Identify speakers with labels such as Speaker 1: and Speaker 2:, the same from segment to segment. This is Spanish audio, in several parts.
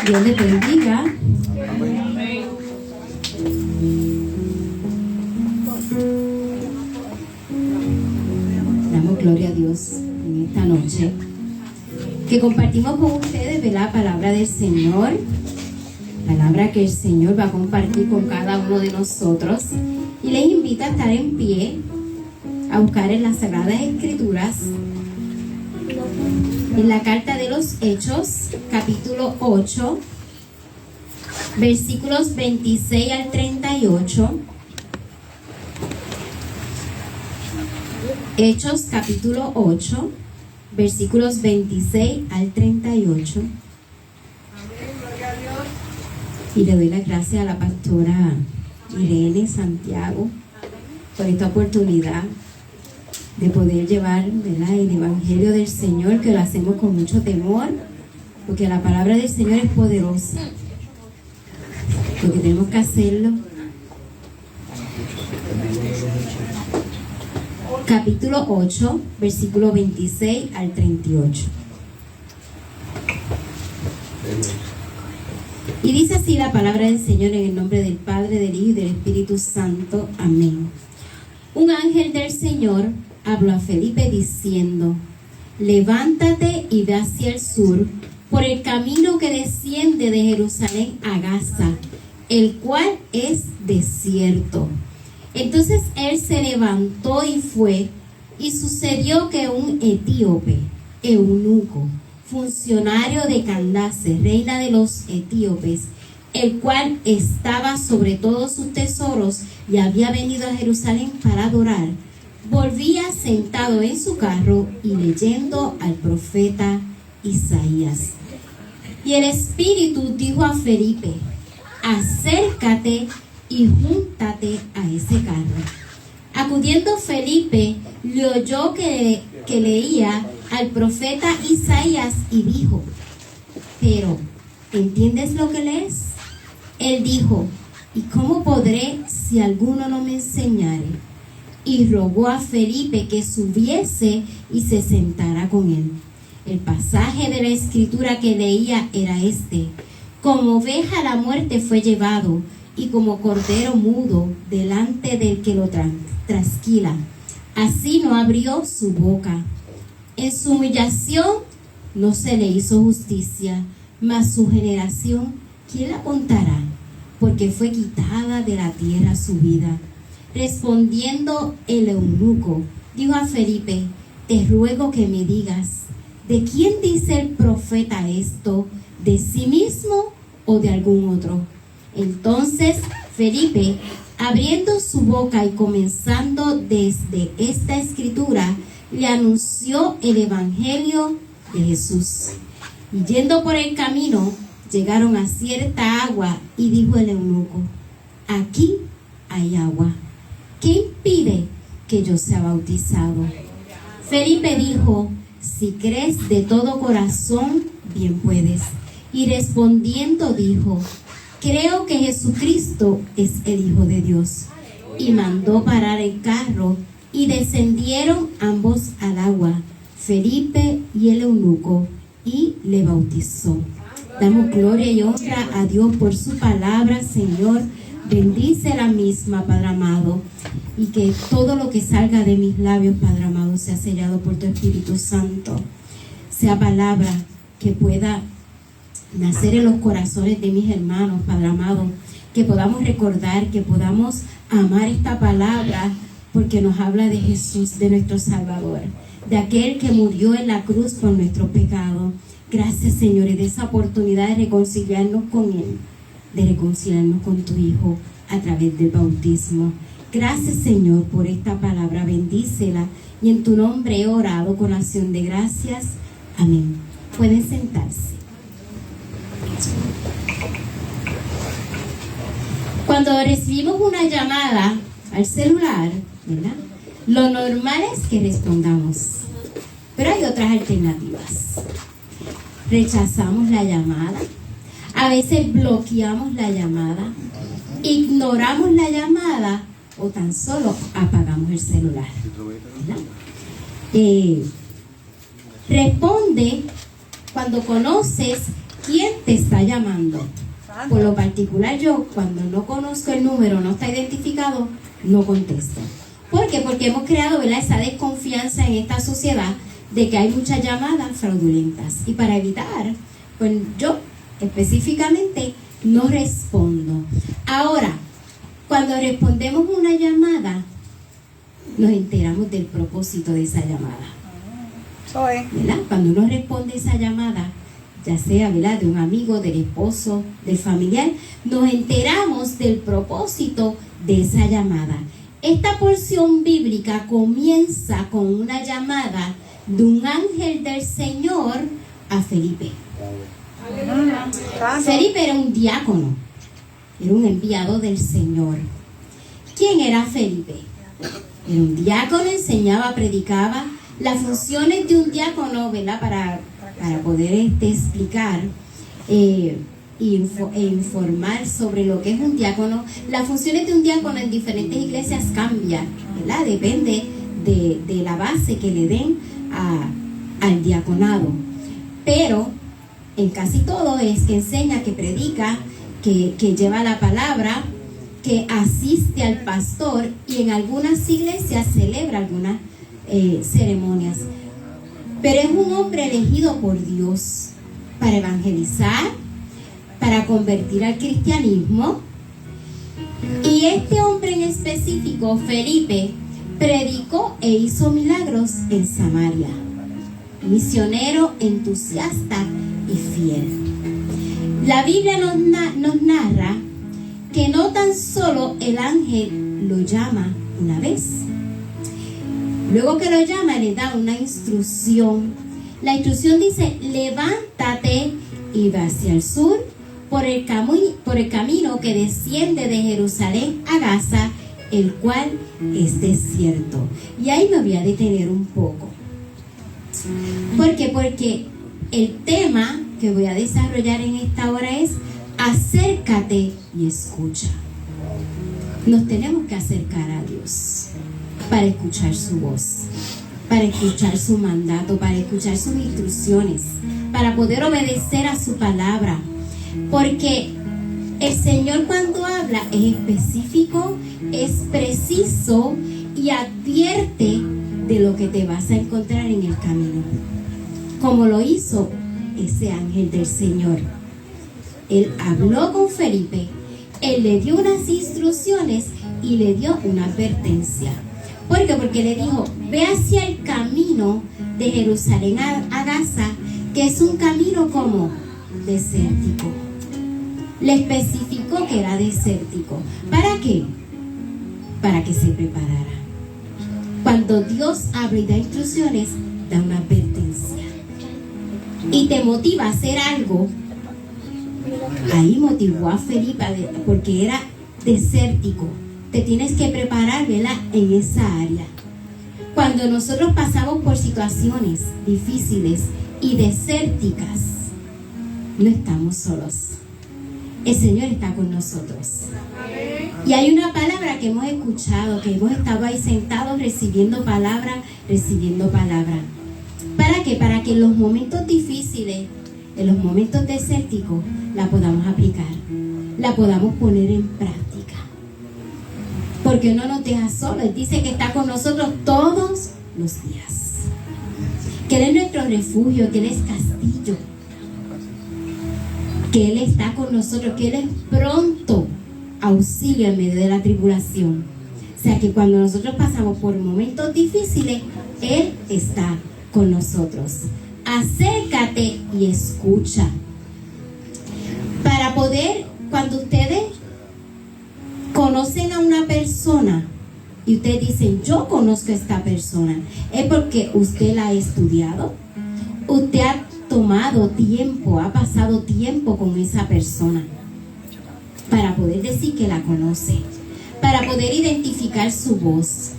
Speaker 1: Dios les bendiga. Damos gloria a Dios en esta noche que compartimos con ustedes la palabra del Señor, palabra que el Señor va a compartir con cada uno de nosotros, y les invito a estar en pie, a buscar en las Sagradas Escrituras, en la carta de los Hechos, capítulo 8, versículos 26 al 38. Hechos, capítulo 8, versículos 26 al 38. Y le doy las gracias a la pastora Irene Santiago por esta oportunidad de poder llevar, ¿verdad?, el Evangelio del Señor, que lo hacemos con mucho temor, porque la palabra del Señor es poderosa, porque tenemos que hacerlo. Capítulo 8, versículo 26 al 38. Y dice así la palabra del Señor, en el nombre del Padre, del Hijo y del Espíritu Santo. Amén. Un ángel del Señor habló a Felipe diciendo: levántate y ve hacia el sur, por el camino que desciende de Jerusalén a Gaza, el cual es desierto. Entonces él se levantó y fue, y sucedió que un etíope, eunuco, funcionario de Candace, reina de los etíopes, el cual estaba sobre todos sus tesoros y había venido a Jerusalén para adorar, volvía sentado en su carro y leyendo al profeta Isaías. Y el Espíritu dijo a Felipe: acércate y júntate a ese carro. Acudiendo Felipe, le oyó que leía al profeta Isaías y dijo: pero, ¿entiendes lo que lees? Él dijo: ¿y cómo podré si alguno no me enseñare? Y rogó a Felipe que subiese y se sentara con él. El pasaje de la escritura que leía era este: como oveja a la muerte fue llevado, y como cordero mudo delante del que lo trasquila, así no abrió su boca. En su humillación no se le hizo justicia, mas su generación, ¿quién la contará? Porque fue quitada de la tierra su vida. Respondiendo el eunuco, dijo a Felipe: te ruego que me digas, ¿de quién dice el profeta esto? ¿De sí mismo o de algún otro? Entonces Felipe, abriendo su boca y comenzando desde esta escritura, le anunció el Evangelio de Jesús. Y yendo por el camino, llegaron a cierta agua, y dijo el eunuco: aquí hay agua, ¿qué impide que yo sea bautizado? Felipe dijo: si crees de todo corazón, bien puedes. Y respondiendo dijo: creo que Jesucristo es el Hijo de Dios. Y mandó parar el carro, y descendieron ambos al agua, Felipe y el eunuco, y le bautizó. Damos gloria y honra a Dios por su palabra, Señor. Bendice la misma, Padre amado, y que todo lo que salga de mis labios, Padre amado, sea sellado por tu Espíritu Santo. Sea palabra que pueda nacer en los corazones de mis hermanos, Padre amado, que podamos recordar, que podamos amar esta palabra, porque nos habla de Jesús, de nuestro Salvador, de aquel que murió en la cruz por nuestro pecado. Gracias, Señor, y de esa oportunidad de reconciliarnos con Él, de reconciliarnos con tu Hijo a través del bautismo. Gracias, Señor, por esta palabra. Bendícela, y en tu nombre he orado con acción de gracias. Amén. Pueden sentarse. Cuando recibimos una llamada al celular, ¿verdad?, lo normal es que respondamos, pero hay otras alternativas. Rechazamos la llamada, a veces bloqueamos la llamada, ignoramos la llamada o tan solo apagamos el celular, ¿verdad? Responde cuando conoces ¿quién te está llamando? Por lo particular, yo cuando no conozco el número, no está identificado, no contesto. ¿Por qué? Porque hemos creado, ¿verdad?, esa desconfianza en esta sociedad de que hay muchas llamadas fraudulentas. Y para evitar, pues yo específicamente no respondo. Ahora, cuando respondemos una llamada, nos enteramos del propósito de esa llamada. ¿Verdad? Cuando uno responde esa llamada, ya sea, ¿verdad?, de un amigo, del esposo, del familiar, nos enteramos del propósito de esa llamada. Esta porción bíblica comienza con una llamada de un ángel del Señor a Felipe. Felipe era un diácono, era un enviado del Señor. ¿Quién era Felipe? Era un diácono, enseñaba, predicaba. Las funciones de un diácono, ¿verdad?, para poder explicar e informar sobre lo que es un diácono. Las funciones de un diácono en diferentes iglesias cambian, ¿verdad? Depende de la base que le den al diaconado. Pero en casi todo es que enseña, que predica, que lleva la palabra, que asiste al pastor, y en algunas iglesias celebra algunas ceremonias. Pero es un hombre elegido por Dios para evangelizar, para convertir al cristianismo. Y este hombre en específico, Felipe, predicó e hizo milagros en Samaria. Misionero, entusiasta y fiel. La Biblia nos narra que no tan solo el ángel lo llama una vez. Luego que lo llama, le da una instrucción. La instrucción dice: levántate y ve hacia el sur por el camino que desciende de Jerusalén a Gaza, el cual es desierto. Y ahí me voy a detener un poco. ¿Por qué? Porque el tema que voy a desarrollar en esta hora es: acércate y escucha. Nos tenemos que acercar a Dios para escuchar su voz, para escuchar su mandato, para escuchar sus instrucciones, para poder obedecer a su palabra. Porque el Señor, cuando habla, es específico, es preciso y advierte de lo que te vas a encontrar en el camino, como lo hizo ese ángel del Señor. Él habló con Felipe, él le dio unas instrucciones y le dio una advertencia. ¿Por qué? Porque le dijo: ve hacia el camino de Jerusalén a Gaza, que es un camino como desértico. Le especificó que era desértico. ¿Para qué? Para que se preparara. Cuando Dios habla y da instrucciones, da una advertencia y te motiva a hacer algo. Ahí motivó a Felipe, porque era desértico. Te tienes que preparar, ¿verdad?, en esa área. Cuando nosotros pasamos por situaciones difíciles y desérticas, no estamos solos. El Señor está con nosotros. Y hay una palabra que hemos escuchado, que hemos estado ahí sentados recibiendo palabra. ¿Para qué? Para que en los momentos difíciles, en los momentos desérticos, la podamos aplicar, la podamos poner en práctica. Porque no nos deja solos. Él dice que está con nosotros todos los días, que Él es nuestro refugio, que Él es castillo, que Él está con nosotros, que Él es pronto auxilio en medio de la tribulación. O sea que cuando nosotros pasamos por momentos difíciles, Él está con nosotros. Acércate y escucha. Para poder, cuando ustedes conocen a una persona y ustedes dicen: yo conozco a esta persona, es porque usted la ha estudiado, usted ha tomado tiempo, ha pasado tiempo con esa persona para poder decir que la conoce, para poder identificar su voz,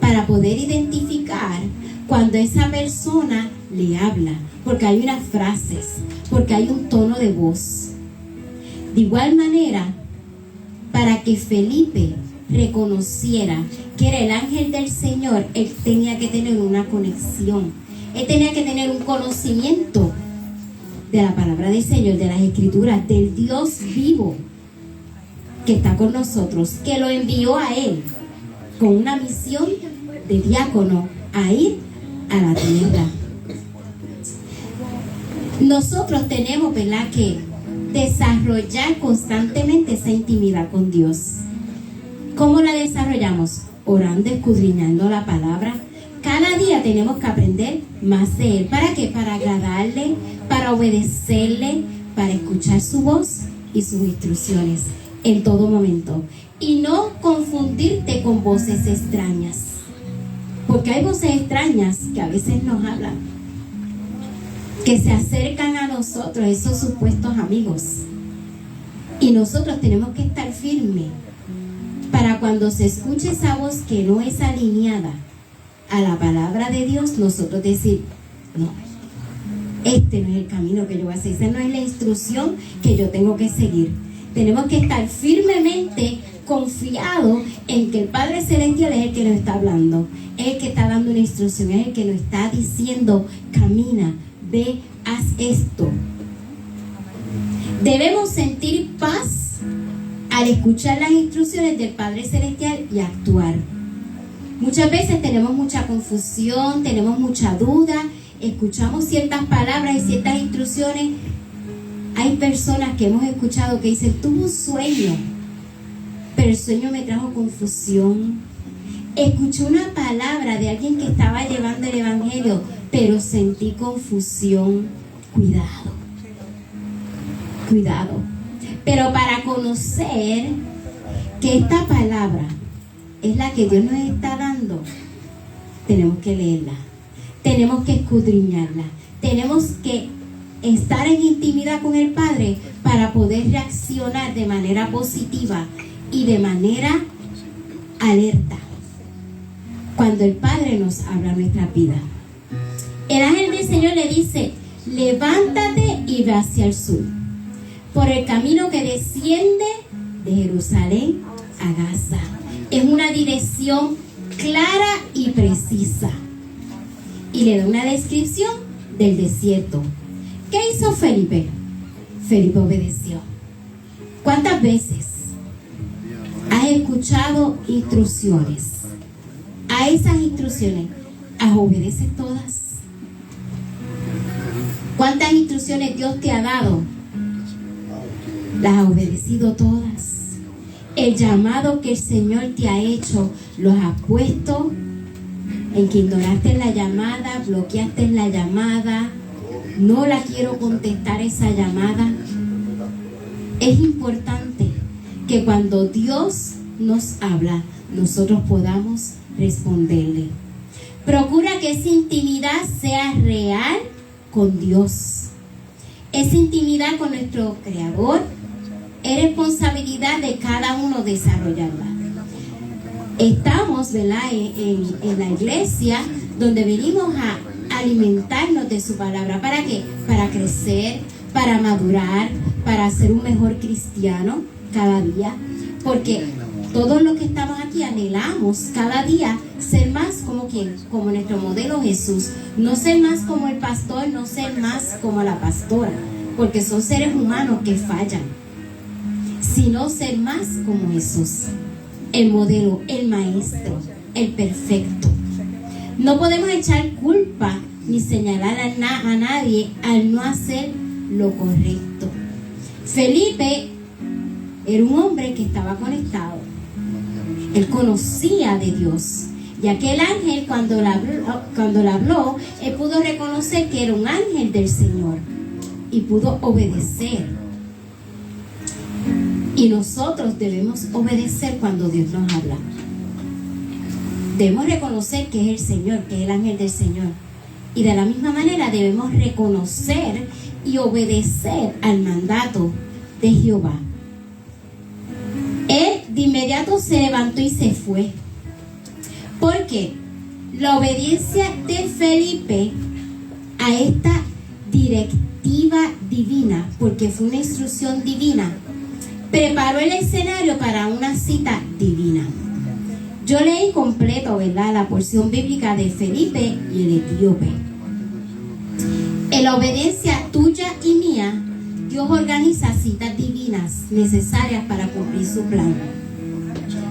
Speaker 1: para poder identificar cuando esa persona le habla, porque hay unas frases, porque hay un tono de voz. De igual manera, para que Felipe reconociera que era el ángel del Señor, él tenía que tener una conexión, él tenía que tener un conocimiento de la palabra del Señor, de las Escrituras, del Dios vivo que está con nosotros, que lo envió a Él con una misión de diácono a ir a la tierra. Nosotros tenemos, ¿verdad?, que desarrollar constantemente esa intimidad con Dios. ¿Cómo la desarrollamos? Orando, escudriñando la palabra. Cada día tenemos que aprender más de Él. ¿Para qué? Para agradarle, para obedecerle, para escuchar su voz y sus instrucciones en todo momento. Y no confundirte con voces extrañas. Porque hay voces extrañas que a veces nos hablan, que se acercan a nosotros, esos supuestos amigos. Y nosotros tenemos que estar firmes para cuando se escuche esa voz que no es alineada a la palabra de Dios, nosotros decir, no, este no es el camino que yo voy a hacer, esa no es la instrucción que yo tengo que seguir. Tenemos que estar firmemente confiados en que el Padre Celestial es el que nos está hablando, es el que está dando una instrucción, es el que nos está diciendo, camina, ve, haz esto. Debemos sentir paz al escuchar las instrucciones del Padre Celestial y actuar. Muchas veces tenemos mucha confusión, tenemos mucha duda, escuchamos ciertas palabras y ciertas instrucciones. Hay personas que hemos escuchado que dicen, tuve un sueño, pero el sueño me trajo confusión. Escuché una palabra de alguien que estaba llevando el evangelio, pero sentí confusión. Cuidado, cuidado. Pero para conocer que esta palabra es la que Dios nos está dando, tenemos que leerla, tenemos que escudriñarla, tenemos que estar en intimidad con el Padre para poder reaccionar de manera positiva y de manera alerta cuando el Padre nos habla en nuestra vida. El ángel del Señor le dice, levántate y ve hacia el sur, por el camino que desciende de Jerusalén a Gaza. Es una dirección clara y precisa. Y le da una descripción del desierto. ¿Qué hizo Felipe? Felipe obedeció. ¿Cuántas veces has escuchado instrucciones? A esas instrucciones, ¿las obedeces todas? ¿Cuántas instrucciones Dios te ha dado? ¿Las has obedecido todas? El llamado que el Señor te ha hecho, ¿los has puesto? En que ignoraste la llamada, bloqueaste la llamada, no la quiero contestar esa llamada. Es importante que cuando Dios nos habla, nosotros podamos responderle. Procura que esa intimidad sea real con Dios. Esa intimidad con nuestro Creador es responsabilidad de cada uno desarrollarla. Estamos, ¿verdad?, en la iglesia donde venimos a alimentarnos de su palabra. ¿Para qué? Para crecer, para madurar, para ser un mejor cristiano cada día. Porque todos los que estamos aquí anhelamos cada día ser más como ¿quién? Como nuestro modelo Jesús. No ser más como el pastor, no ser más como la pastora, porque son seres humanos que fallan, sino ser más como Jesús, el modelo, el maestro, el perfecto. No podemos echar culpa ni señalar a nadie al no hacer lo correcto. Felipe era un hombre que estaba conectado. Él conocía de Dios. Y aquel ángel cuando le habló, él pudo reconocer que era un ángel del Señor y pudo obedecer. Y nosotros debemos obedecer cuando Dios nos habla. Debemos reconocer que es el Señor, que es el ángel del Señor. Y de la misma manera debemos reconocer y obedecer al mandato de Jehová. Él de inmediato se levantó y se fue. Porque la obediencia de Felipe a esta directiva divina, porque fue una instrucción divina, preparó el escenario para una cita divina. Yo leí completo, ¿verdad?, la porción bíblica de Felipe y el etíope. En la obediencia tuya y divinas necesarias para cumplir su plan.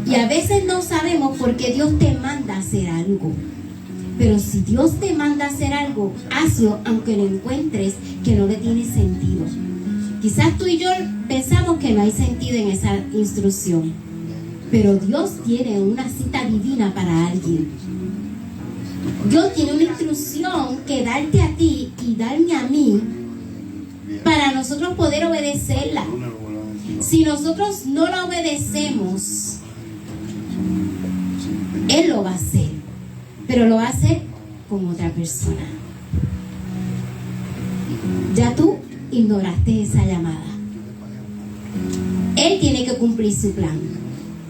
Speaker 1: Y a veces no sabemos por qué Dios te manda a hacer algo. Pero si Dios te manda a hacer algo, hazlo aunque lo encuentres que no le tiene sentido. Quizás tú y yo pensamos que no hay sentido en esa instrucción, pero Dios tiene una cita divina para alguien. Dios tiene una instrucción que darte a ti y darme a mí para nosotros poder obedecerla. Si nosotros no la obedecemos, Él lo va a hacer, pero lo va a hacer con otra persona. Ya tú ignoraste esa llamada. Él tiene que cumplir su plan.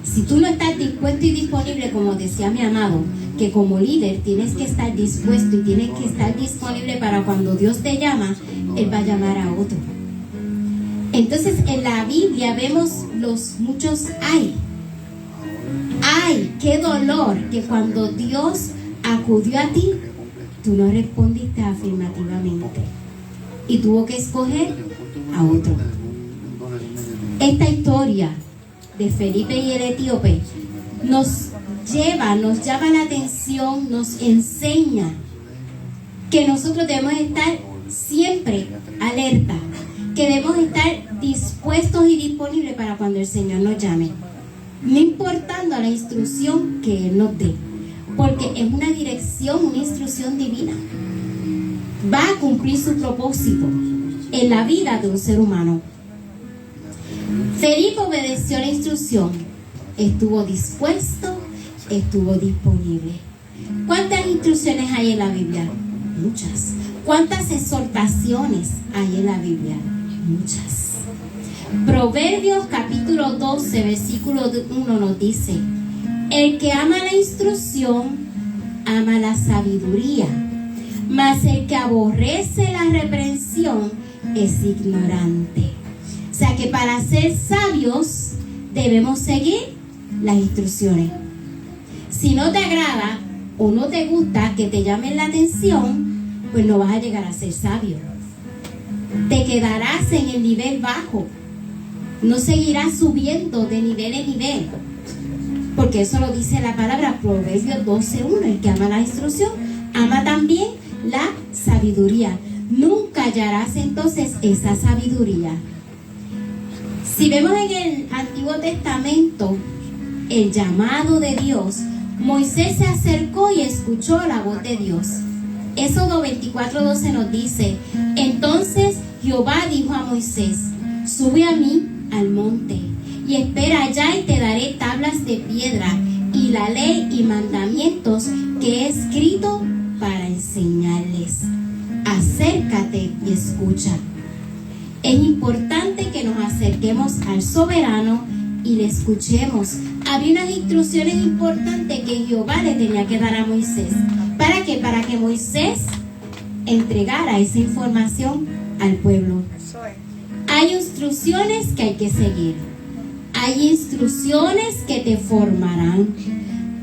Speaker 1: Si tú no estás dispuesto y disponible, como decía mi amado, que como líder tienes que estar dispuesto y tienes que estar disponible para cuando Dios te llama, Él va a llamar a otro. Entonces en la Biblia vemos los muchos ay, qué dolor que cuando Dios acudió a ti, tú no respondiste afirmativamente y tuvo que escoger a otro. Esta historia de Felipe y el etíope nos llama la atención, nos enseña que nosotros debemos estar siempre alerta, que debemos estar dispuestos y disponibles para cuando el Señor nos llame, no importando la instrucción que Él nos dé, porque es una dirección, una instrucción divina. Va a cumplir su propósito en la vida de un ser humano. Felipe obedeció la instrucción, estuvo dispuesto, estuvo disponible. ¿Cuántas instrucciones hay en la Biblia? Muchas. ¿Cuántas exhortaciones hay en la Biblia? Muchas. Proverbios capítulo 12, versículo 1 nos dice: el que ama la instrucción, ama la sabiduría, mas el que aborrece la reprensión es ignorante. O sea que para ser sabios debemos seguir las instrucciones. Si no te agrada o no te gusta que te llamen la atención, pues no vas a llegar a ser sabio. Te quedarás en el nivel bajo. No seguirás subiendo de nivel en nivel. Porque eso lo dice la palabra Proverbios 12:1. El que ama la instrucción, ama también la sabiduría. Nunca hallarás entonces esa sabiduría. Si vemos en el Antiguo Testamento el llamado de Dios, Moisés se acercó y escuchó la voz de Dios. Éxodo 24:12 nos dice: entonces Jehová dijo a Moisés: sube a mí al monte y espera allá y te daré tablas de piedra y la ley y mandamientos que he escrito para enseñarles. Acércate y escucha. Es importante que nos acerquemos al soberano y le escuchemos. Había unas instrucciones importantes que Jehová le tenía que dar a Moisés. ¿Para qué? Para que Moisés entregara esa información al pueblo. Hay instrucciones que hay que seguir. Hay instrucciones que te formarán.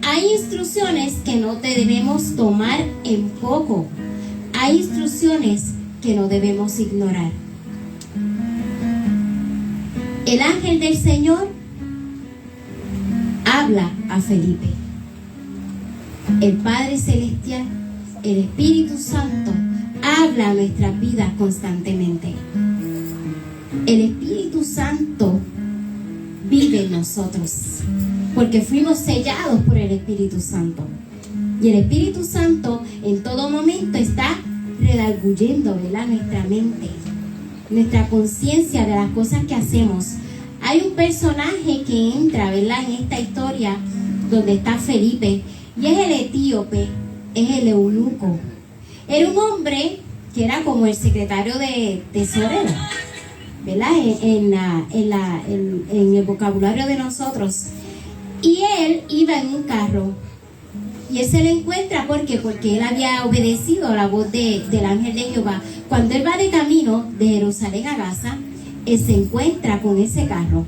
Speaker 1: Hay instrucciones que no te debemos tomar en poco. Hay instrucciones que no debemos ignorar. El ángel del Señor habla a Felipe. El Padre Celestial, el Espíritu Santo, habla a nuestras vidas constantemente. El Espíritu Santo vive en nosotros, porque fuimos sellados por el Espíritu Santo. Y el Espíritu Santo en todo momento está redarguyendo, ¿verdad?, nuestra mente, nuestra conciencia de las cosas que hacemos. Hay un personaje que entra, ¿verdad?, en esta historia donde está Felipe, y es el etíope, es el eunuco. Era un hombre que era como el secretario de tesorero, ¿verdad?, en el vocabulario de nosotros. Y él iba en un carro, y él se le encuentra porque él había obedecido a la voz del ángel de Jehová. Cuando él va de camino de Jerusalén a Gaza, él se encuentra con ese carro.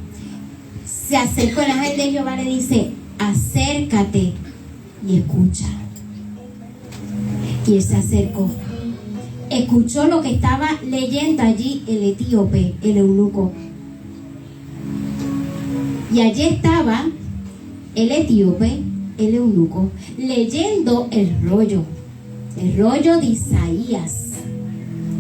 Speaker 1: Se acercó, el ángel de Jehová le dice: acércate y escucha. Y él se acercó, escuchó lo que estaba leyendo allí el etíope, el eunuco. Y allí estaba el etíope, el eunuco, leyendo el rollo de Isaías.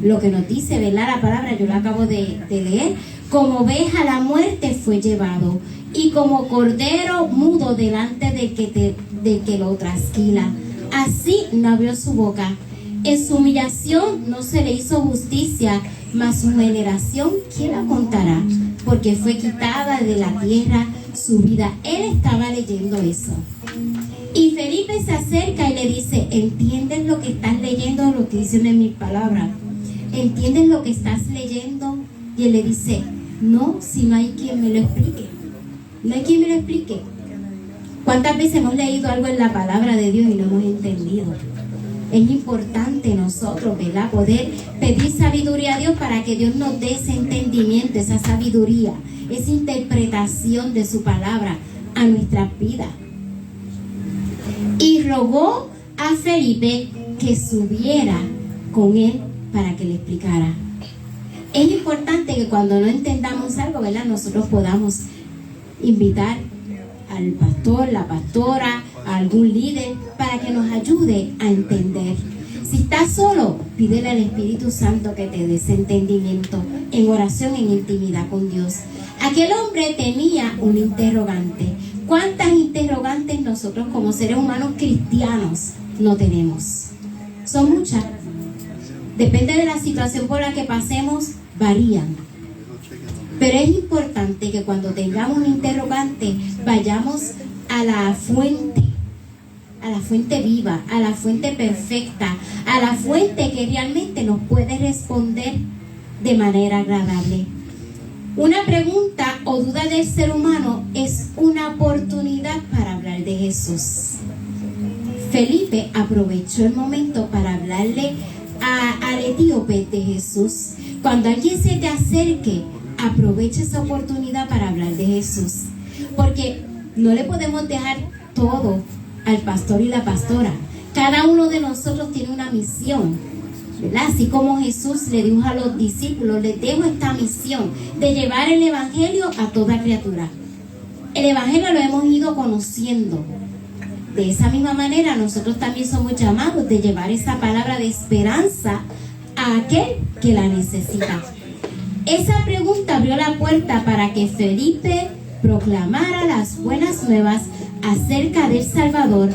Speaker 1: Lo que nos dice, ¿verdad? La palabra, yo la acabo de leer. Como oveja a la muerte fue llevado, y como cordero mudo delante de que lo trasquila. Así no abrió su boca. En su humillación no se le hizo justicia, mas su generación, ¿quién la contará? Porque fue quitada de la tierra su vida. Él estaba leyendo eso. Y Felipe se acerca y le dice, ¿entiendes lo que estás leyendo? Lo que dicen en mis palabras. ¿Entiendes lo que estás leyendo? Y él le dice, no, si no hay quien me lo explique. No hay quien me lo explique. ¿Cuántas veces hemos leído algo en la palabra de Dios y no hemos entendido? Es importante nosotros, ¿verdad? Poder pedir sabiduría a Dios para que Dios nos dé ese entendimiento, esa sabiduría, esa interpretación de su palabra a nuestras vidas. Y rogó a Felipe que subiera con él para que le explicara. Es importante que cuando no entendamos algo, ¿verdad? Nosotros podamos invitar al pastor, la pastora, a algún líder para que nos ayude a entender. Si estás solo, pídele al Espíritu Santo que te dé ese entendimiento en oración, en intimidad con Dios. Aquel hombre tenía un interrogante. ¿Cuántas interrogantes nosotros como seres humanos cristianos no tenemos? Son muchas. Depende de la situación por la que pasemos, varían. Pero es importante que cuando tengamos un interrogante, vayamos a la fuente viva, a la fuente perfecta, a la fuente que realmente nos puede responder de manera agradable. Una pregunta o duda del ser humano es una oportunidad para hablar de Jesús. Felipe aprovechó el momento para hablarle al etíope de Jesús. Cuando alguien se te acerque, aprovecha esa oportunidad para hablar de Jesús, porque no le podemos dejar todo al pastor y la pastora. Cada uno de nosotros tiene una misión, ¿verdad? Así como Jesús le dijo a los discípulos, les dejo esta misión de llevar el evangelio a toda criatura. El evangelio lo hemos ido conociendo. De esa misma manera nosotros también somos llamados de llevar esa palabra de esperanza a aquel que la necesita. Esa pregunta abrió la puerta para que Felipe proclamara las buenas nuevas acerca del Salvador,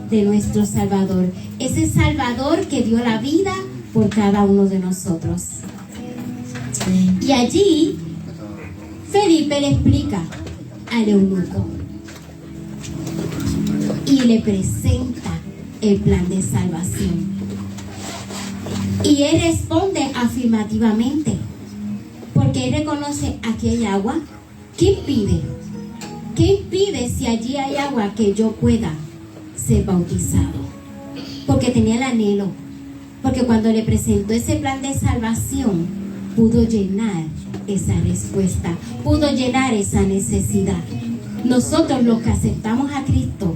Speaker 1: de nuestro Salvador, ese Salvador que dio la vida por cada uno de nosotros. Y allí Felipe le explica al eunuco y le presenta el plan de salvación. Y él responde afirmativamente, porque él reconoce, aquí hay agua. ¿Qué impide? ¿Qué impide si allí hay agua que yo pueda ser bautizado? Porque tenía el anhelo, porque cuando le presentó ese plan de salvación, pudo llenar esa respuesta, pudo llenar esa necesidad. Nosotros los que aceptamos a Cristo,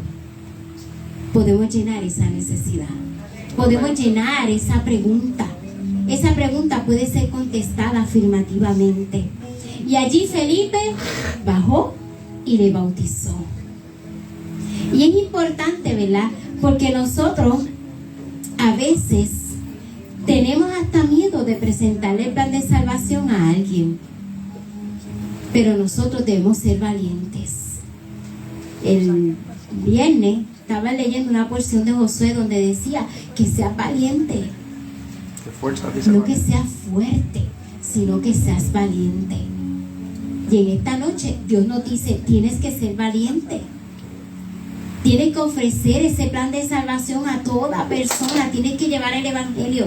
Speaker 1: podemos llenar esa necesidad, podemos llenar esa pregunta. Esa pregunta puede ser contestada afirmativamente. Y allí Felipe bajó y le bautizó. Y es importante, ¿verdad? Porque nosotros a veces tenemos hasta miedo de presentarle el plan de salvación a alguien. Pero nosotros debemos ser valientes. El viernes estaba leyendo una porción de Josué donde decía que seas valiente. No que seas fuerte, sino que seas valiente. Y en esta noche Dios nos dice, tienes que ser valiente. Tienes que ofrecer ese plan de salvación a toda persona. Tienes que llevar el evangelio.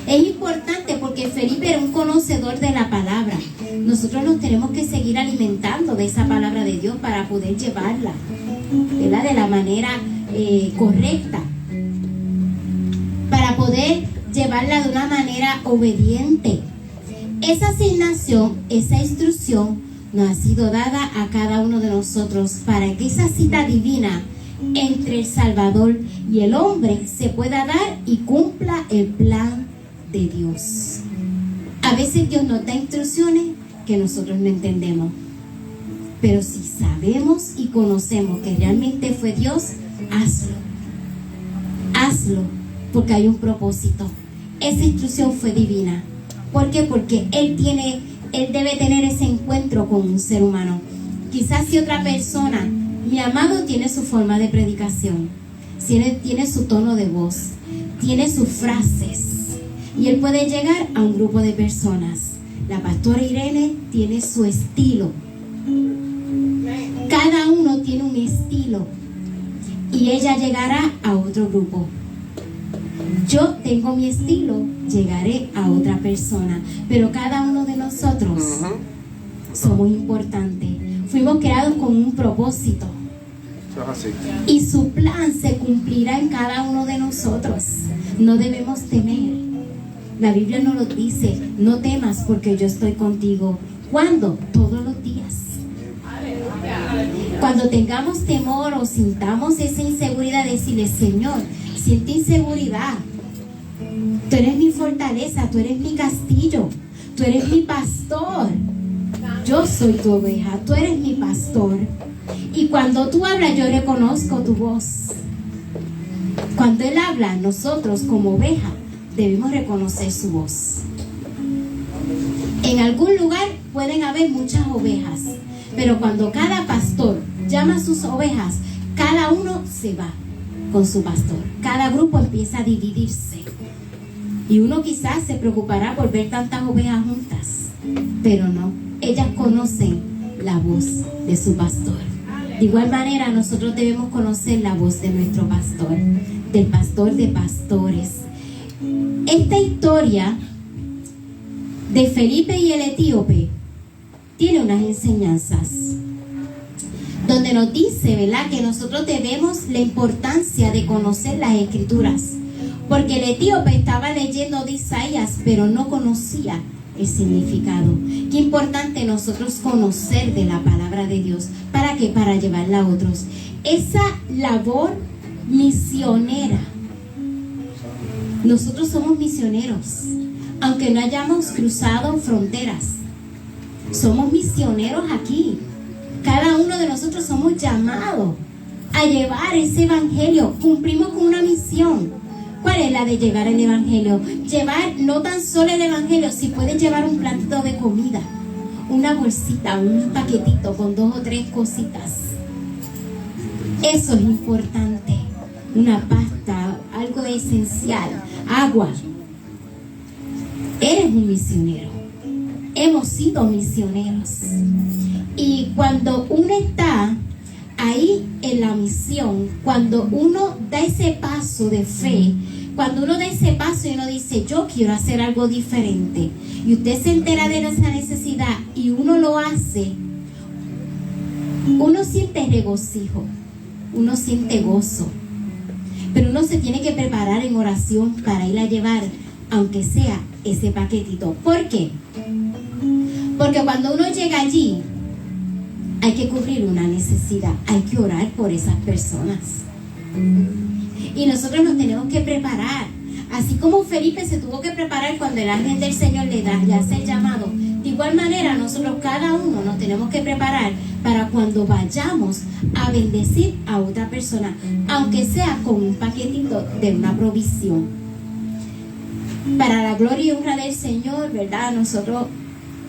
Speaker 1: Es importante porque Felipe era un conocedor de la palabra. Nosotros nos tenemos que seguir alimentando de esa palabra de Dios para poder llevarla, ¿verdad? De la manera correcta. Para poder llevarla de una manera obediente. Esa asignación, esa instrucción nos ha sido dada a cada uno de nosotros para que esa cita divina entre el Salvador y el hombre se pueda dar y cumpla el plan de Dios. A veces Dios nos da instrucciones que nosotros no entendemos. Pero si sabemos y conocemos que realmente fue Dios, hazlo. Hazlo, porque hay un propósito. Esa instrucción fue divina. ¿Por qué? Porque Él debe tener ese encuentro con un ser humano. Quizás si otra persona, mi amado tiene su forma de predicación, tiene su tono de voz, tiene sus frases, y él puede llegar a un grupo de personas. La pastora Irene tiene su estilo. Cada uno tiene un estilo, y ella llegará a otro grupo. Yo tengo mi estilo, llegaré a otra persona, pero cada uno de nosotros somos importantes. Fuimos creados con un propósito, y su plan se cumplirá en cada uno de nosotros. No debemos temer. La Biblia nos lo dice: no temas, porque yo estoy contigo. ¿Cuándo? Todos los días. Cuando tengamos temor o sintamos esa inseguridad, decirle: Señor, siento inseguridad. Tú eres mi fortaleza, tú eres mi castillo, tú eres mi pastor. Yo soy tu oveja, tú eres mi pastor. Y cuando tú hablas, yo reconozco tu voz. Cuando Él habla, nosotros como oveja debemos reconocer su voz. En algún lugar pueden haber muchas ovejas, pero cuando cada pastor llama a sus ovejas, cada uno se va con su pastor. Cada grupo empieza a dividirse. Y uno quizás se preocupará por ver tantas ovejas juntas, pero no, ellas conocen la voz de su pastor. De igual manera, nosotros debemos conocer la voz de nuestro pastor, del pastor de pastores. Esta historia de Felipe y el etíope tiene unas enseñanzas donde nos dice, ¿verdad?, que nosotros debemos la importancia de conocer las escrituras, porque el etíope estaba leyendo de Isaías, pero no conocía el significado. Qué importante nosotros conocer de la palabra de Dios. ¿Para qué? Para llevarla a otros. Esa labor misionera. Nosotros somos misioneros, aunque no hayamos cruzado fronteras. Somos misioneros aquí. Cada uno de nosotros somos llamados a llevar ese evangelio. Cumplimos con una misión. ¿Cuál es la de llevar el evangelio? Llevar no tan solo el evangelio, si puedes llevar un platito de comida, una bolsita, un paquetito con 2 o 3 cositas. Eso es importante. Una pasta, algo esencial, agua. Eres un misionero. Hemos sido misioneros. Y cuando uno está ahí en la misión, cuando uno da ese paso de fe, cuando uno da ese paso y uno dice: yo quiero hacer algo diferente, y usted se entera de esa necesidad y uno lo hace, uno siente regocijo, uno siente gozo, pero uno se tiene que preparar en oración para ir a llevar, aunque sea ese paquetito. ¿Por qué? Porque cuando uno llega allí, hay que cubrir una necesidad, hay que orar por esas personas. Y nosotros nos tenemos que preparar. Así como Felipe se tuvo que preparar cuando el ángel del Señor le hace el llamado, de igual manera nosotros cada uno nos tenemos que preparar para cuando vayamos a bendecir a otra persona, aunque sea con un paquetito de una provisión. Para la gloria y honra del Señor, ¿verdad? Nosotros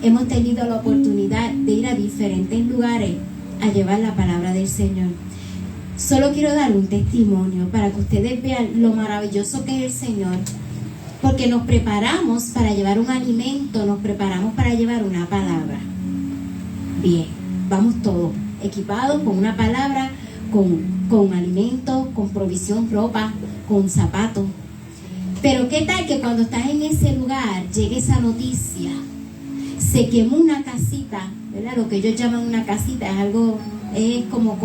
Speaker 1: hemos tenido la oportunidad de ir a diferentes lugares a llevar la palabra del Señor. Solo quiero dar un testimonio para que ustedes vean lo maravilloso que es el Señor, porque nos preparamos para llevar un alimento, nos preparamos para llevar una palabra. Bien, vamos todos equipados con una palabra, con alimento, con provisión, ropa, con zapatos. Pero qué tal que cuando estás en ese lugar llegue esa noticia: se quemó una casita, ¿verdad? Lo que ellos llaman una casita es como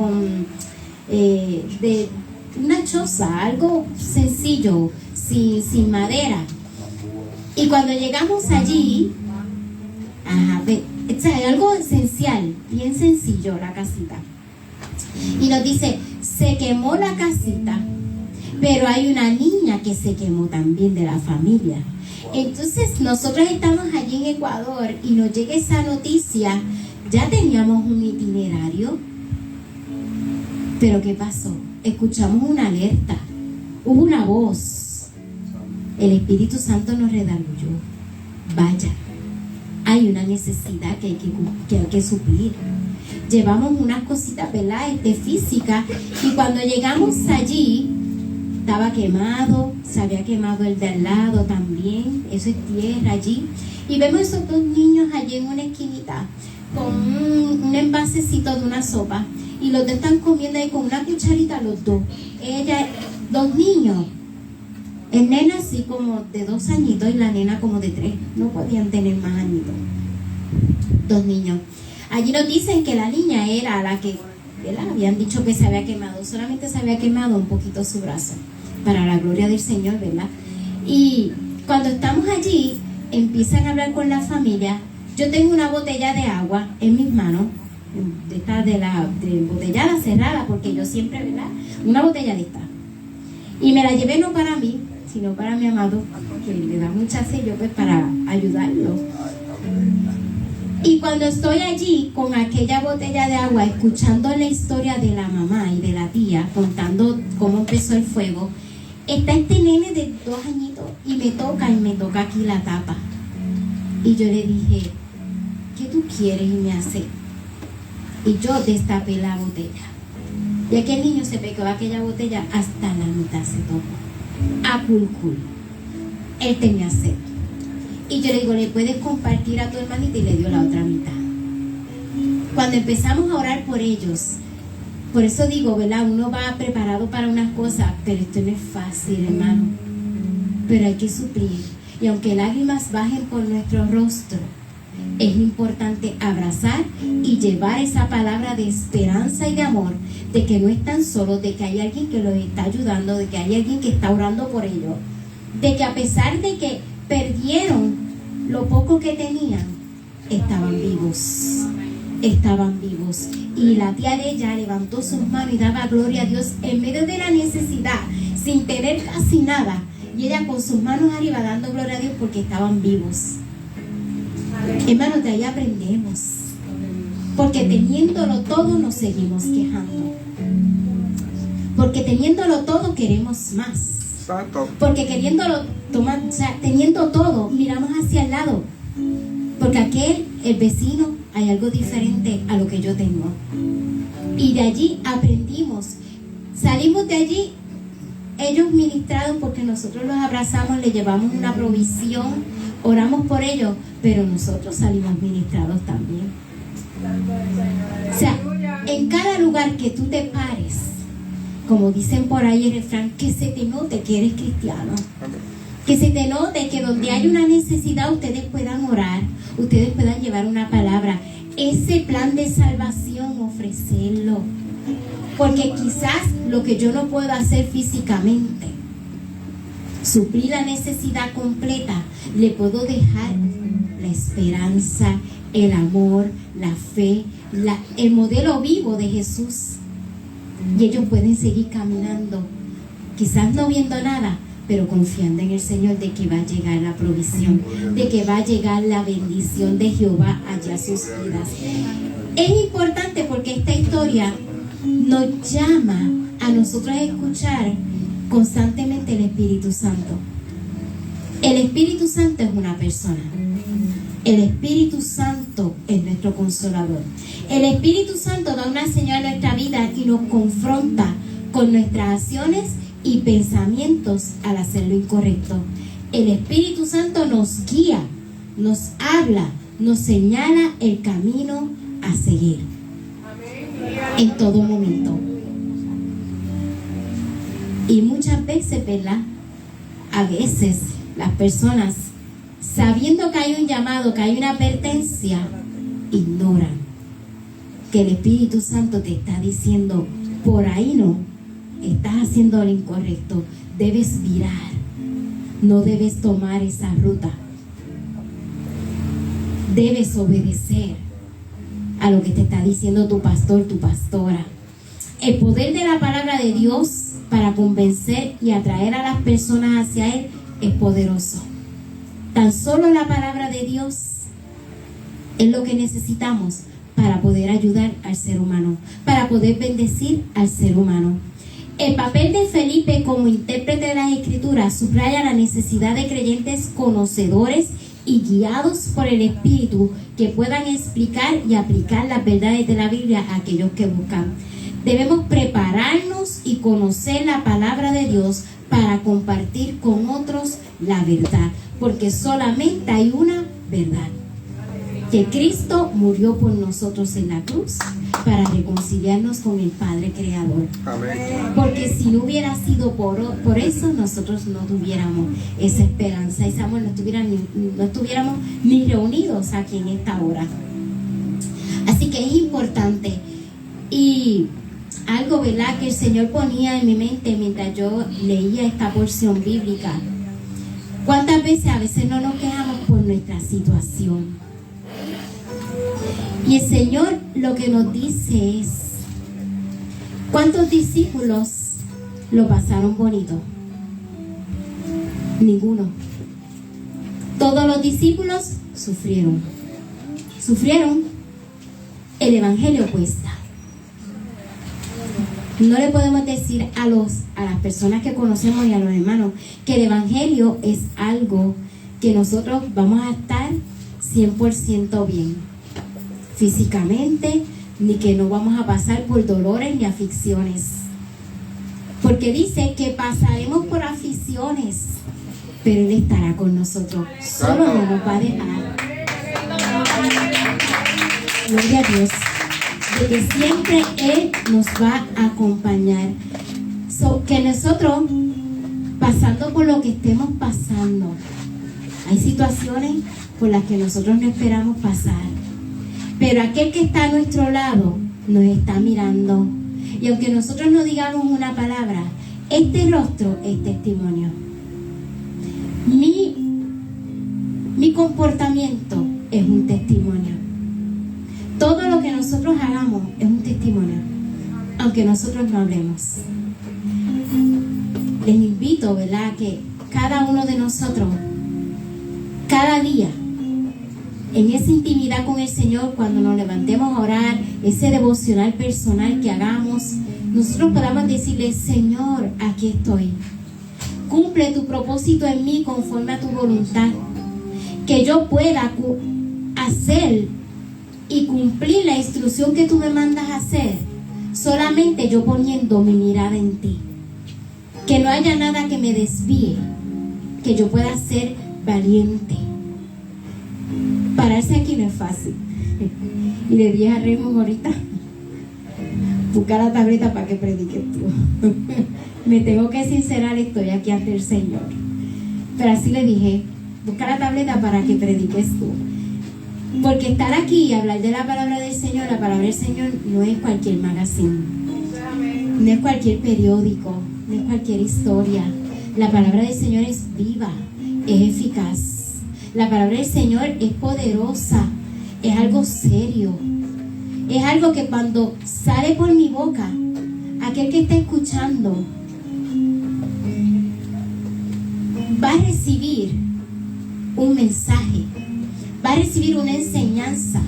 Speaker 1: de una choza, algo sencillo, sin madera. Y cuando llegamos allí, algo esencial, bien sencillo la casita. Y nos dice: se quemó la casita, pero hay una niña que se quemó también de la familia. Entonces nosotros estamos allí en Ecuador y nos llega esa noticia Ya teníamos un itinerario, pero ¿qué pasó? Escuchamos una alerta, hubo una voz. El Espíritu Santo nos redarguyó. Vaya, hay una necesidad que hay que suplir. Llevamos unas cositas, ¿verdad? Físicas, y cuando llegamos allí, estaba quemado, se había quemado el de al lado también, eso es tierra allí. Y vemos esos dos niños allí en una esquinita, con un envasecito de una sopa, y los dos están comiendo ahí con una cucharita los dos. Dos niños, el nena así como de 2 añitos y la nena como de 3, no podían tener más añitos. 2 niños. Allí nos dicen que la niña era la que, ¿verdad? Habían dicho que se había quemado, solamente se había quemado un poquito su brazo, para la gloria del Señor, ¿verdad? Y cuando estamos allí, empiezan a hablar con la familia. Yo tengo una botella de agua en mis manos, de embotellada, cerrada, porque yo siempre, ¿verdad? Una botella de esta. Y me la llevé no para mí, sino para mi amado, que le da mucha sed, yo pues para ayudarlo. Y cuando estoy allí con aquella botella de agua, escuchando la historia de la mamá y de la tía, contando cómo empezó el fuego, está este nene de 2 añitos y me toca aquí la tapa. Y yo le dije, ¿qué tú quieres? Y me hace. Y yo destapé la botella. Y aquel niño se pegó aquella botella hasta la mitad, se tocó. A culcul. Él tenía sed. Y yo le digo, ¿le puedes compartir a tu hermanita? Y le dio la otra mitad. Cuando empezamos a orar por ellos, por eso digo, ¿verdad? Uno va preparado para unas cosas, pero esto no es fácil, hermano. Pero hay que suplir. Y aunque lágrimas bajen por nuestro rostro, es importante abrazar y llevar esa palabra de esperanza y de amor, de que no están solos, de que hay alguien que los está ayudando, de que hay alguien que está orando por ellos, de que a pesar de que perdieron lo poco que tenían, estaban vivos. Estaban vivos. Y la tía de ella levantó sus manos y daba gloria a Dios en medio de la necesidad, sin tener casi nada. Y ella con sus manos arriba dando gloria a Dios porque estaban vivos. Hermanos, de ahí aprendemos. Porque teniéndolo todo nos seguimos quejando. Porque teniéndolo todo queremos más. Porque queriéndolo tomar, o sea, teniendo todo, miramos hacia el lado. Porque el vecino, hay algo diferente a lo que yo tengo. Y de allí aprendimos. Salimos de allí, ellos ministrados porque nosotros los abrazamos, les llevamos una provisión, oramos por ellos, pero nosotros salimos ministrados también. O sea, en cada lugar que tú te pares, como dicen por ahí el refrán, que se te note que eres cristiano. Que se te note que donde hay una necesidad ustedes puedan orar, ustedes puedan llevar una palabra. Ese plan de salvación, ofrecerlo. Porque quizás lo que yo no puedo hacer físicamente, suplir la necesidad completa, le puedo dejar la esperanza, el amor, la fe, el modelo vivo de Jesús. Y ellos pueden seguir caminando, quizás no viendo nada, pero confiando en el Señor de que va a llegar la provisión, de que va a llegar la bendición de Jehová allá a sus vidas. Es importante porque esta historia nos llama a nosotros a escuchar constantemente el Espíritu Santo. El Espíritu Santo es una persona. El Espíritu Santo es nuestro consolador. El Espíritu Santo da una señal a nuestra vida y nos confronta con nuestras acciones y pensamientos al hacer lo incorrecto. El Espíritu Santo nos guía, nos habla, nos señala el camino a seguir en todo momento. Y muchas veces, ¿verdad? A veces las personas, sabiendo que hay un llamado, que hay una advertencia, ignoran que el Espíritu Santo te está diciendo, por ahí no, estás haciendo lo incorrecto, debes virar, no debes tomar esa ruta, debes obedecer a lo que te está diciendo tu pastor, tu pastora. El poder de la palabra de Dios para convencer y atraer a las personas hacia Él es poderoso. Tan solo la palabra de Dios es lo que necesitamos para poder ayudar al ser humano, para poder bendecir al ser humano. El papel de Felipe como intérprete de las Escrituras subraya la necesidad de creyentes conocedores y guiados por el Espíritu que puedan explicar y aplicar las verdades de la Biblia a aquellos que buscan. Debemos prepararnos y conocer la palabra de Dios para compartir con otros la verdad, porque solamente hay una verdad, que Cristo murió por nosotros en la cruz para reconciliarnos con el Padre Creador. Amén. Porque si no hubiera sido por eso, nosotros no tuviéramos esa esperanza, ese amor, no estuviéramos ni reunidos aquí en esta hora. Así que es importante. Y algo, ¿verdad?, que el Señor ponía en mi mente mientras yo leía esta porción bíblica. ¿Cuántas veces a veces no nos quejamos por nuestra situación? Y el Señor lo que nos dice es, ¿cuántos discípulos lo pasaron bonito? Ninguno. Todos los discípulos sufrieron. Sufrieron. El evangelio cuesta. No le podemos decir a las personas que conocemos y a los hermanos que el evangelio es algo que nosotros vamos a estar 100% bien físicamente, ni que no vamos a pasar por dolores ni aflicciones, porque dice que pasaremos por aflicciones, pero Él estará con nosotros, solo no nos va a dejar. Gloria a Dios, de que siempre Él nos va a acompañar. Que nosotros, pasando por lo que estemos pasando, hay situaciones por las que nosotros no esperamos pasar, pero aquel que está a nuestro lado nos está mirando. Y aunque nosotros no digamos una palabra, este rostro es testimonio. Mi comportamiento es un testimonio. Todo lo que nosotros hagamos es un testimonio, aunque nosotros no hablemos. Les invito, ¿verdad?, que cada uno de nosotros, cada día, en esa intimidad con el Señor, cuando nos levantemos a orar, ese devocional personal que hagamos, nosotros podamos decirle: Señor, aquí estoy. Cumple tu propósito en mí conforme a tu voluntad. Que yo pueda hacer y cumplir la instrucción que tú me mandas a hacer, solamente yo poniendo mi mirada en ti. Que no haya nada que me desvíe, que yo pueda ser valiente. Pararse aquí no es fácil. Y le dije a Raymond ahorita, busca la tableta para que prediques tú. Me tengo que sincerar, estoy aquí ante el Señor. Pero así le dije, busca la tableta para que prediques tú. Porque estar aquí y hablar de la palabra del Señor, la palabra del Señor no es cualquier magazine, no es cualquier periódico, no es cualquier historia. La palabra del Señor es viva, es eficaz. La palabra del Señor es poderosa, es algo serio, es algo que cuando sale por mi boca, aquel que está escuchando va a recibir un mensaje, va a recibir una enseñanza,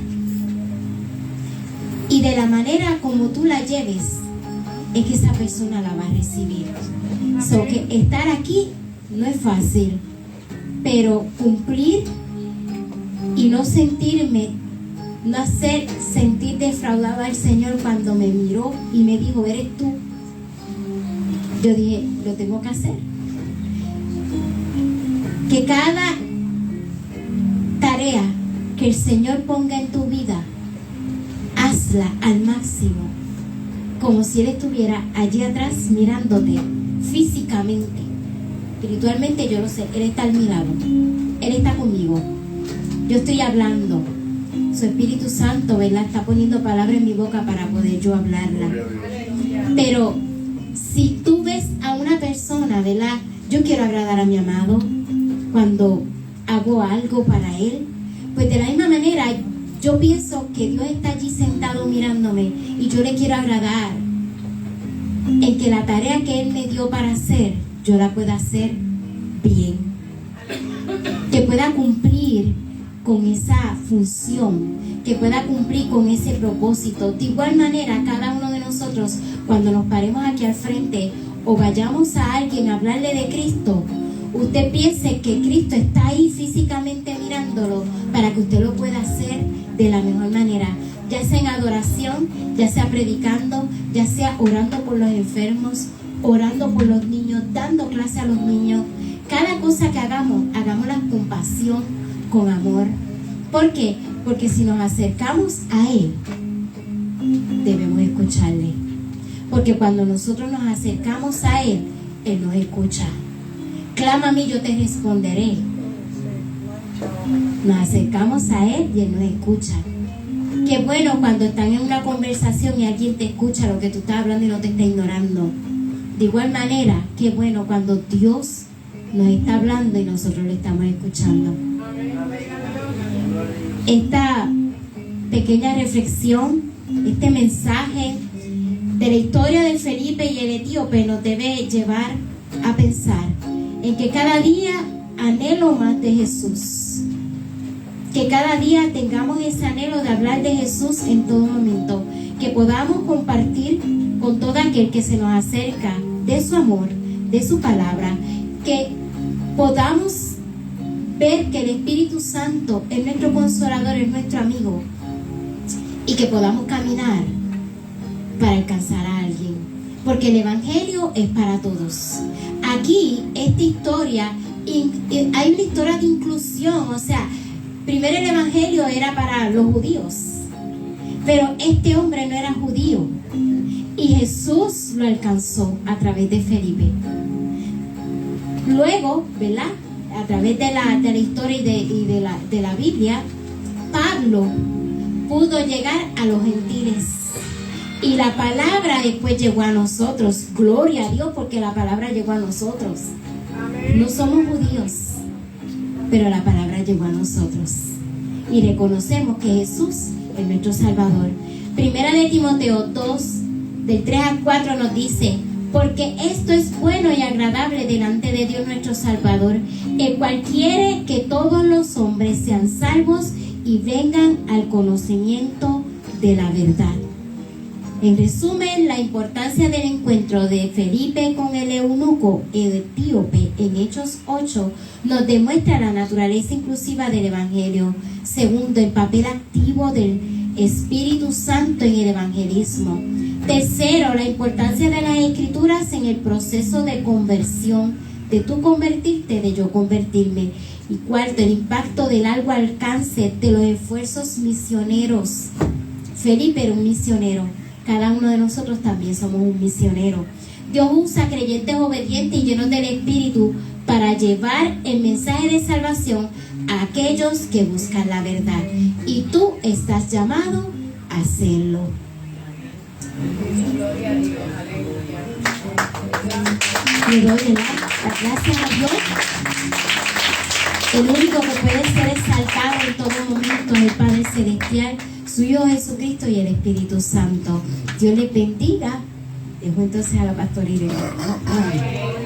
Speaker 1: y de la manera como tú la lleves es que esa persona la va a recibir. So que estar aquí no es fácil, pero cumplir y no sentirme, no hacer sentir defraudado al Señor cuando me miró y me dijo: eres tú. Yo dije: lo tengo que hacer. Que cada tarea que el Señor ponga en tu vida, hazla al máximo, como si Él estuviera allí atrás mirándote físicamente. Espiritualmente yo lo sé, Él está a mi lado, Él está conmigo, yo estoy hablando, su Espíritu Santo, ¿verdad?, está poniendo palabras en mi boca para poder yo hablarla. Pero si tú ves a una persona, ¿verdad?, yo quiero agradar a mi amado cuando hago algo para Él, pues de la misma manera yo pienso que Dios está allí sentado mirándome y yo le quiero agradar en que la tarea que Él me dio para hacer, yo la pueda hacer bien, que pueda cumplir con esa función que pueda cumplir con ese propósito. De igual manera, cada uno de nosotros, cuando nos paremos aquí al frente o vayamos a alguien a hablarle de Cristo, usted piense que Cristo está ahí físicamente mirándolo para que usted lo pueda hacer de la mejor manera, ya sea en adoración, ya sea predicando, ya sea orando por los enfermos, orando por los niños, dando clase a los niños. Cada cosa que hagamos, hagámosla con pasión, con amor. ¿Por qué? Porque si nos acercamos a Él, debemos escucharle. Porque cuando nosotros nos acercamos a Él, Él nos escucha. Clama a mí, yo te responderé. Nos acercamos a Él y Él nos escucha. Qué bueno cuando están en una conversación y alguien te escucha lo que tú estás hablando y no te está ignorando. De igual manera, qué bueno cuando Dios nos está hablando y nosotros le estamos escuchando. Esta pequeña reflexión, este mensaje de la historia de Felipe y el etíope nos debe llevar a pensar en que cada día anhelo más de Jesús. Que cada día tengamos ese anhelo de hablar de Jesús en todo momento. Que podamos compartir con todo aquel que se nos acerca de su amor, de su palabra. Que podamos ver que el Espíritu Santo es nuestro consolador, es nuestro amigo. Y que podamos caminar para alcanzar a alguien. Porque el Evangelio es para todos. Aquí, esta historia, hay una historia de inclusión. O sea, primero el Evangelio era para los judíos, pero este hombre no era judío y Jesús lo alcanzó a través de Felipe. Luego, ¿verdad? A través de la historia y de la Biblia, Pablo pudo llegar a los gentiles y la palabra después llegó a nosotros. Gloria a Dios, porque la palabra llegó a nosotros. No somos judíos, pero la palabra llegó a nosotros y reconocemos que Jesús es nuestro Salvador. Primera de Timoteo 2, del 3 al 4 nos dice: porque esto es bueno y agradable delante de Dios nuestro Salvador, el cual quiere que todos los hombres sean salvos y vengan al conocimiento de la verdad. En resumen, la importancia del encuentro de Felipe con el eunuco etíope en Hechos 8 nos demuestra la naturaleza inclusiva del Evangelio. Segundo, el papel activo del Espíritu Santo en el evangelismo. Tercero, la importancia de las Escrituras en el proceso de conversión, de tú convertirte, de yo convertirme. Y cuarto, el impacto del largo alcance de los esfuerzos misioneros. Felipe era un misionero. Cada uno de nosotros también somos un misionero. Dios usa creyentes obedientes y llenos del Espíritu para llevar el mensaje de salvación a aquellos que buscan la verdad. Y tú estás llamado a hacerlo.
Speaker 2: Gloria a Dios, aleluya.
Speaker 1: Le doy las gracias a Dios. El único que puede ser exaltado en todo momento es el Padre Celestial, su Hijo Jesucristo y el Espíritu Santo. Dios les bendiga. Dejo entonces a la pastora Irene. Amén.